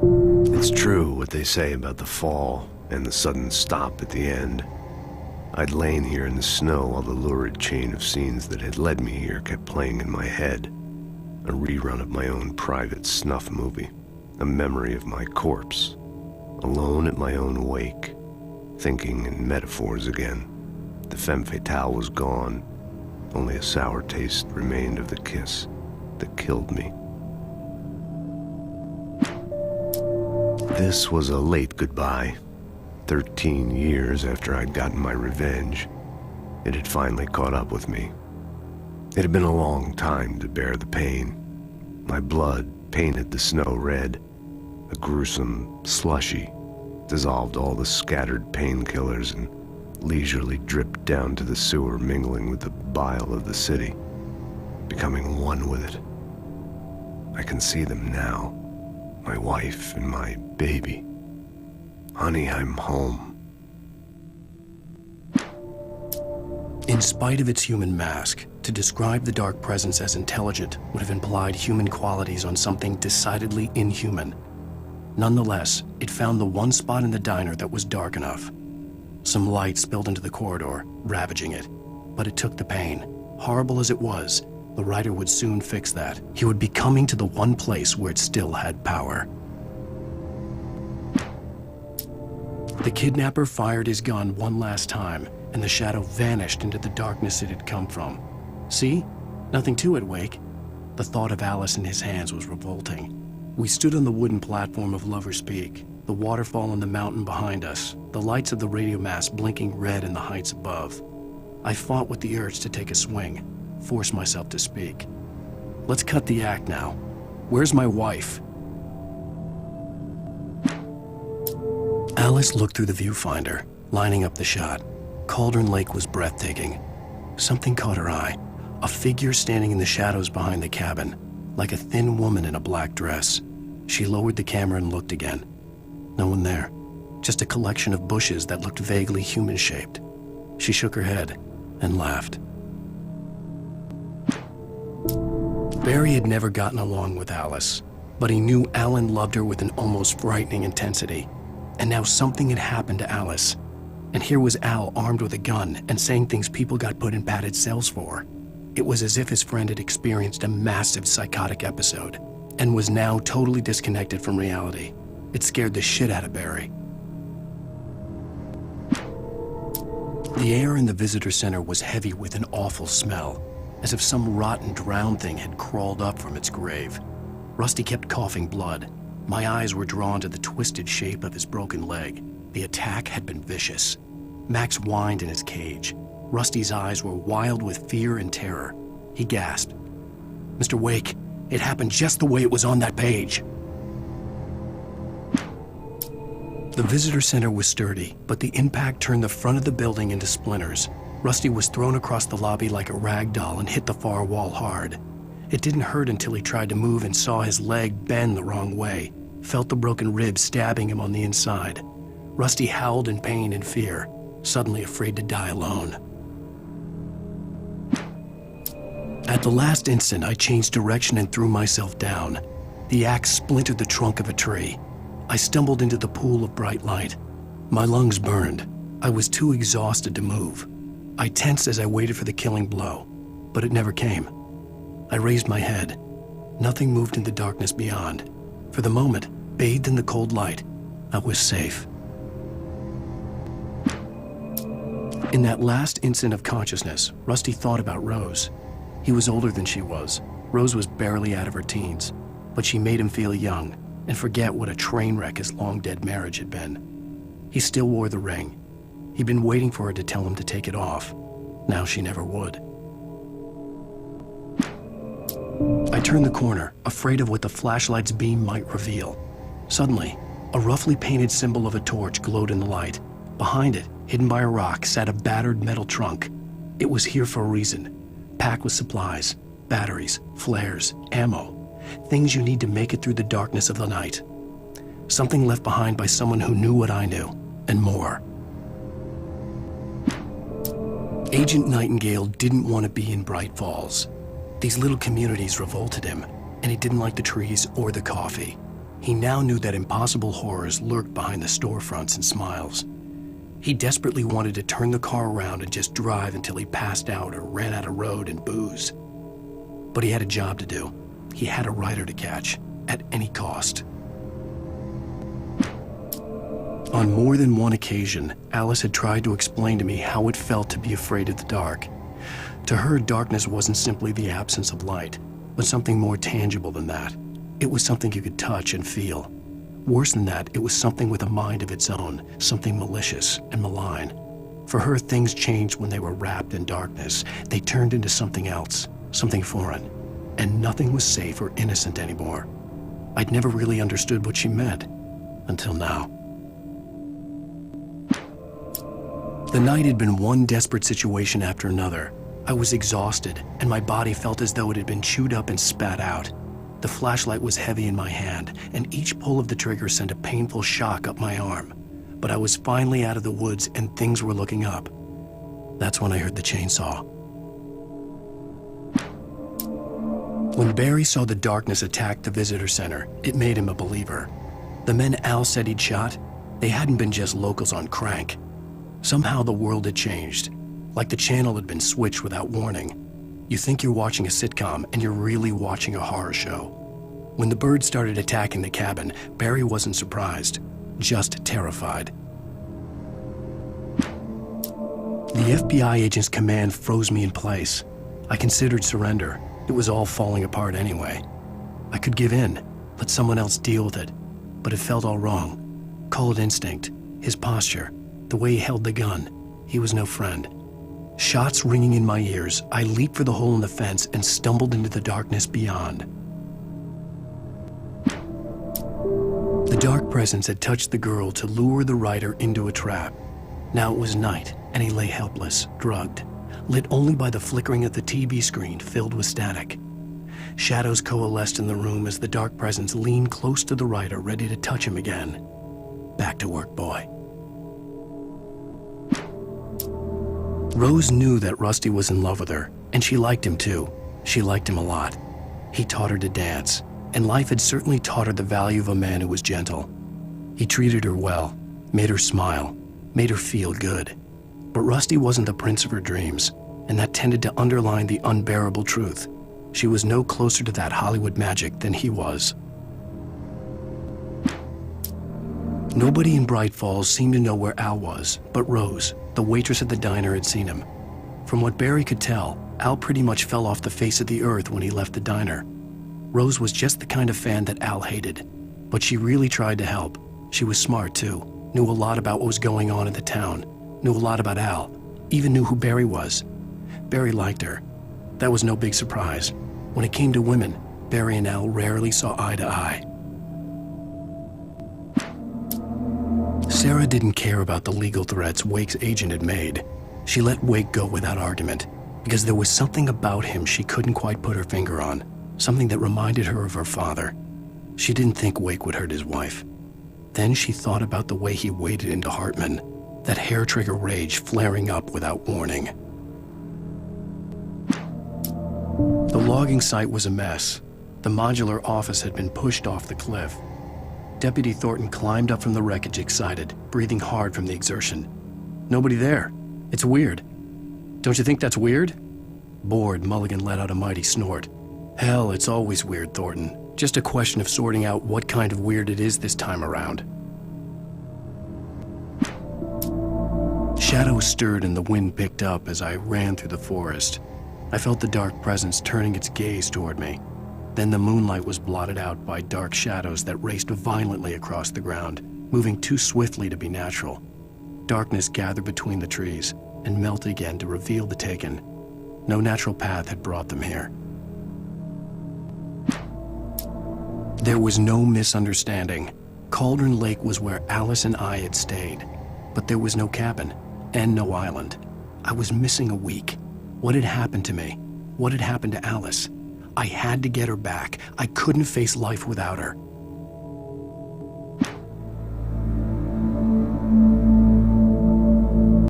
It's true what they say about the fall and the sudden stop at the end. I'd lain here in the snow while the lurid chain of scenes that had led me here kept playing in my head. A rerun of my own private snuff movie. A memory of my corpse. Alone at my own wake. Thinking in metaphors again. The femme fatale was gone. Only a sour taste remained of the kiss that killed me. This was a late goodbye. 13 years after I'd gotten my revenge, it had finally caught up with me. It had been a long time to bear the pain. My blood painted the snow red. A gruesome slushy dissolved all the scattered painkillers and leisurely dripped down to the sewer, mingling with the bile of the city, becoming one with it. I can see them now, my wife and my baby. Honey, I'm home. In spite of its human mask, to describe the dark presence as intelligent would have implied human qualities on something decidedly inhuman. Nonetheless, it found the one spot in the diner that was dark enough. Some light spilled into the corridor, ravaging it, but it took the pain. Horrible as it was, the writer would soon fix that. He would be coming to the one place where it still had power. The kidnapper fired his gun one last time, and the shadow vanished into the darkness it had come from. See? Nothing to it, Wake. The thought of Alice in his hands was revolting. We stood on the wooden platform of Lover's Peak, the waterfall on the mountain behind us, the lights of the radio mast blinking red in the heights above. I fought with the urge to take a swing, force myself to speak. Let's cut the act now. Where's my wife? Alice looked through the viewfinder, lining up the shot. Cauldron Lake was breathtaking. Something caught her eye. A figure standing in the shadows behind the cabin, like a thin woman in a black dress. She lowered the camera and looked again. No one there. Just a collection of bushes that looked vaguely human-shaped. She shook her head and laughed. Barry had never gotten along with Alice, but he knew Alan loved her with an almost frightening intensity. And now something had happened to Alice. And here was Al armed with a gun and saying things people got put in padded cells for. It was as if his friend had experienced a massive psychotic episode and was now totally disconnected from reality. It scared the shit out of Barry. The air in the visitor center was heavy with an awful smell, as if some rotten drowned thing had crawled up from its grave. Rusty kept coughing blood. My eyes were drawn to the twisted shape of his broken leg. The attack had been vicious. Max whined in his cage. Rusty's eyes were wild with fear and terror. He gasped. "Mr. Wake, it happened just the way it was on that page." The visitor center was sturdy, but the impact turned the front of the building into splinters. Rusty was thrown across the lobby like a rag doll and hit the far wall hard. It didn't hurt until he tried to move and saw his leg bend the wrong way, felt the broken rib stabbing him on the inside. Rusty howled in pain and fear, suddenly afraid to die alone. At the last instant, I changed direction and threw myself down. The axe splintered the trunk of a tree. I stumbled into the pool of bright light. My lungs burned. I was too exhausted to move. I tensed as I waited for the killing blow, but it never came. I raised my head. Nothing moved in the darkness beyond. For the moment, bathed in the cold light, I was safe. In that last instant of consciousness, Rusty thought about Rose. He was older than she was. Rose was barely out of her teens, but she made him feel young and forget what a train wreck his long-dead marriage had been. He still wore the ring. He'd been waiting for her to tell him to take it off. Now she never would. I turned the corner, afraid of what the flashlight's beam might reveal. Suddenly, a roughly painted symbol of a torch glowed in the light. Behind it, hidden by a rock, sat a battered metal trunk. It was here for a reason. Packed with supplies, batteries, flares, ammo. Things you need to make it through the darkness of the night. Something left behind by someone who knew what I knew, and more. Agent Nightingale didn't want to be in Bright Falls. These little communities revolted him, and he didn't like the trees or the coffee. He now knew that impossible horrors lurked behind the storefronts and smiles. He desperately wanted to turn the car around and just drive until he passed out or ran out of road and booze. But he had a job to do. He had a rider to catch, at any cost. On more than one occasion, Alice had tried to explain to me how it felt to be afraid of the dark. To her, darkness wasn't simply the absence of light, but something more tangible than that. It was something you could touch and feel. Worse than that, it was something with a mind of its own, something malicious and malign. For her, things changed when they were wrapped in darkness. They turned into something else, something foreign, and nothing was safe or innocent anymore. I'd never really understood what she meant, until now. The night had been one desperate situation after another. I was exhausted, and my body felt as though it had been chewed up and spat out. The flashlight was heavy in my hand, and each pull of the trigger sent a painful shock up my arm. But I was finally out of the woods, and things were looking up. That's when I heard the chainsaw. When Barry saw the darkness attack the visitor center, it made him a believer. The men Al said he'd shot, they hadn't been just locals on crank. Somehow the world had changed, like the channel had been switched without warning. You think you're watching a sitcom, and you're really watching a horror show. When the birds started attacking the cabin, Barry wasn't surprised, just terrified. The FBI agent's command froze me in place. I considered surrender. It was all falling apart anyway. I could give in, let someone else deal with it, but it felt all wrong. Call it instinct, his posture, the way he held the gun. He was no friend. Shots ringing in my ears, I leaped for the hole in the fence and stumbled into the darkness beyond. The dark presence had touched the girl to lure the rider into a trap. Now it was night, and he lay helpless, drugged, lit only by the flickering of the TV screen filled with static. Shadows coalesced in the room as the dark presence leaned close to the rider, ready to touch him again. Back to work, boy. Rose knew that Rusty was in love with her, and she liked him too. She liked him a lot. He taught her to dance, and life had certainly taught her the value of a man who was gentle. He treated her well, made her smile, made her feel good. But Rusty wasn't the prince of her dreams, and that tended to underline the unbearable truth. She was no closer to that Hollywood magic than he was. Nobody in Bright Falls seemed to know where Al was, but Rose, the waitress at the diner, had seen him. From what Barry could tell, Al pretty much fell off the face of the earth when he left the diner. Rose was just the kind of fan that Al hated, but she really tried to help. She was smart too, knew a lot about what was going on in the town, knew a lot about Al, even knew who Barry was. Barry liked her. That was no big surprise. When it came to women, Barry and Al rarely saw eye to eye. Sarah didn't care about the legal threats Wake's agent had made. She let Wake go without argument, because there was something about him she couldn't quite put her finger on, something that reminded her of her father. She didn't think Wake would hurt his wife. Then she thought about the way he waded into Hartman, that hair-trigger rage flaring up without warning. The logging site was a mess. The modular office had been pushed off the cliff. Deputy Thornton climbed up from the wreckage excited, breathing hard from the exertion. Nobody there. It's weird. Don't you think that's weird? Bored, Mulligan let out a mighty snort. Hell, it's always weird, Thornton. Just a question of sorting out what kind of weird it is this time around. Shadows stirred and the wind picked up as I ran through the forest. I felt the dark presence turning its gaze toward me. Then the moonlight was blotted out by dark shadows that raced violently across the ground, moving too swiftly to be natural. Darkness gathered between the trees and melted again to reveal the Taken. No natural path had brought them here. There was no misunderstanding. Cauldron Lake was where Alice and I had stayed, but there was no cabin and no island. I was missing a week. What had happened to me? What had happened to Alice? I had to get her back. I couldn't face life without her.